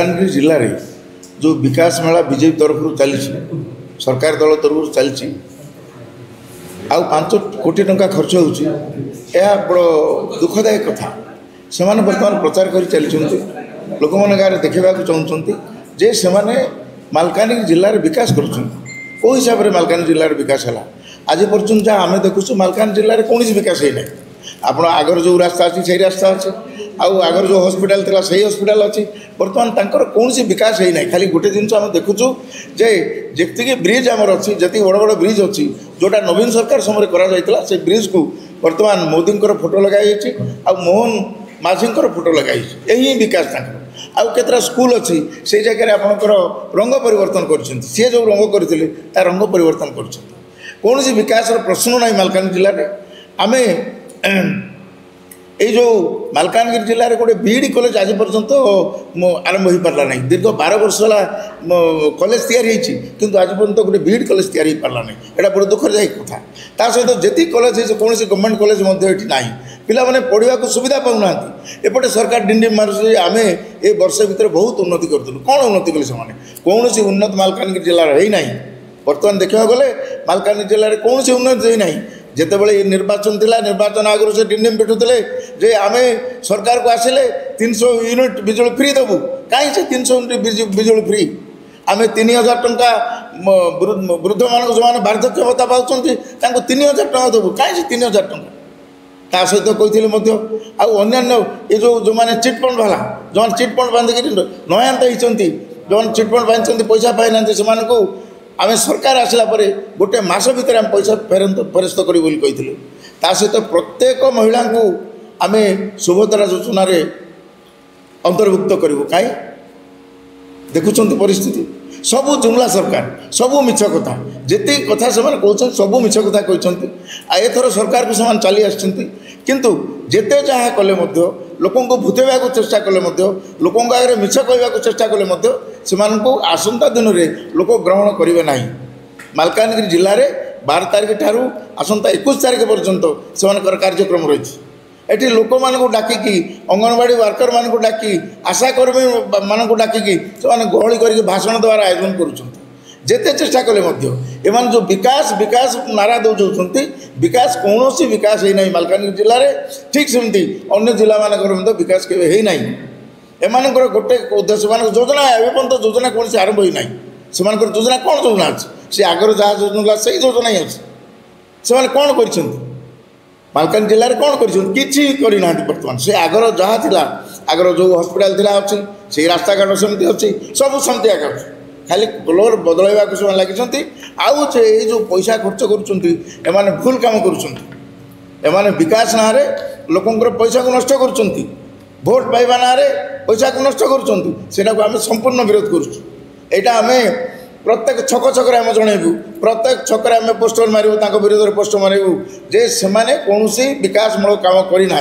मालकानगिरी जिले में जो विकास मेला बीजेपी तरफ चली सरकार दल तरफ चली आउ 5 कोटी टंका खर्च होची बड़ दुखदायक कथा से बर्तमान प्रचार कर चली लोक मैंने गाँव देखा चाहते जे से मालकानगिरी जिले में विकास कर हिसाब से मालकानगिरी जिले में विकास है आज पर्यटन जहाँ आम देखुँ मालकानगिरी जिले में कौन विकास है ना आपण आगर जो रास्ता अच्छी से रास्ता अच्छे आगर जो हॉस्पिटल थी से हॉस्पिटल अच्छी बर्तमान तंकर कौन विकास है ना खाली गोटे जिन आम देखुचु जे जी ब्रिज आमर अच्छी जी बड़ बड़ ब्रिज अच्छी जोटा नवीन सरकार समय करा से ब्रिज को बर्तमान मोदी फोटो लगाई मोहन माझी फोटो लगाई यही विकास आउ केतरा स्कूल अच्छी से जगह आपंकर रंग परिवर्तन कर सी जो रंग करते रंग परिवर्तन कर विकास प्रश्न ना मालकानगिरी जिले में आम ये जो मालकानगिरी जिले में गोटे बीईडी कॉलेज आज पर्यंत आरंभ हो पारा ना दीर्घ 12 वर्ष है कॉलेज तैयारी किंतु आज पर्यंत गोटे बीईडी कॉलेज तैयारी पारा ना यहाँ बड़े दुखदायक कथा ता सहित जी कॉलेज है कौन गवर्नमेंट कॉलेज ना पिला माने पढ़ा सुविधा पाऊना एपटे सरकार डिंडी मार्च आम ए वर्ष भितर बहुत उन्नति करूँ कौन उन्नति कले से कौन उन्नत मालकानगिरी जिले में ना बर्तमान देखा गले मालकानगिरी जिले में कौन उन्नति ना जिते बड़े निर्वाचन थिला निर्वाचन आगु से डिंडिम पिटुले जे आम सरकार को आसिले 300 यूनिट बिजुली फ्री देवु कहीं से 300 यूनिट बिजुली फ्री आम 3000 टंका वृद्ध मान जो मैंने वार्धक्य भत्ता पाँच 3000 टंका देवु कहीं से 3000 टंका ता सहित कही अन्य ये जो मैंने चिटफंड वाला जो चिटफंड बांधिक नयांत होती जो चिटफंड बांधि पैसा पाई ना से आम सरकार आसला परे गोटे मास भितर आम पैसा फेरस्त करूँ कही सहित प्रत्येक महिला को आम सुभद्रा योजन अंतर्भुक्त करूँ कहीं देखुं परिस्थिति सबू जुमला सरकार सबू मिछ कथा जिते कथा से कहते सबू मिछ कथा कहते एथर सरकार को से चली आसु जिते जहाँ कले लोक भूतेवा चेष्टा कले लोक आगे मिछ कहवा चेष्टा कले से आसंता दिन में लोक ग्रहण करेंगे ना मालकानगिरी जिले में 12 तारिख ठारू आसंता 21 तारिख पर्यंत से कार्यक्रम रही एटी लोक मान डाकिकी अंगनवाड़ी वर्कर मान डाकी आशाकर्मी मान डाकिकी से गहली कर भाषण द्वारा आयोजन करते चेष्टा कले एम जो विकास विकास नारा दौरान विकास कौन विकास है ना मालकानगिरी जिले में ठीक सेमती अन्य जिला मान विकास के है ना एम गोटे उद्देश्य मान योजना एवं योजना कौन से आरंभ होना से योजना कौन योजना अच्छी सी आगर जहाँ योजना से योजना ही अच्छी से कौन कर मालकानगिरी जिले में कौन करना बर्तमान से आगर जहाँ थी आगर जो हॉस्पिटल थी अच्छी से रास्ता घाट सेमती अच्छी सब सेमती आगे अच्छी खाली कलर बदलवा को लगी आउ जो पैसा खर्च कर भूल काम कर विकास ना लोकंर पैसा को नष्ट कर भोट पाइबा ना पैसा को नष्ट कर आम संपूर्ण विरोध करें प्रत्येक छक छक आम जनइबू प्रत्येक छक आम पोस्टर मारू विरोध में पोस्टर मारू जे से कौन विकासमूलक काम करना।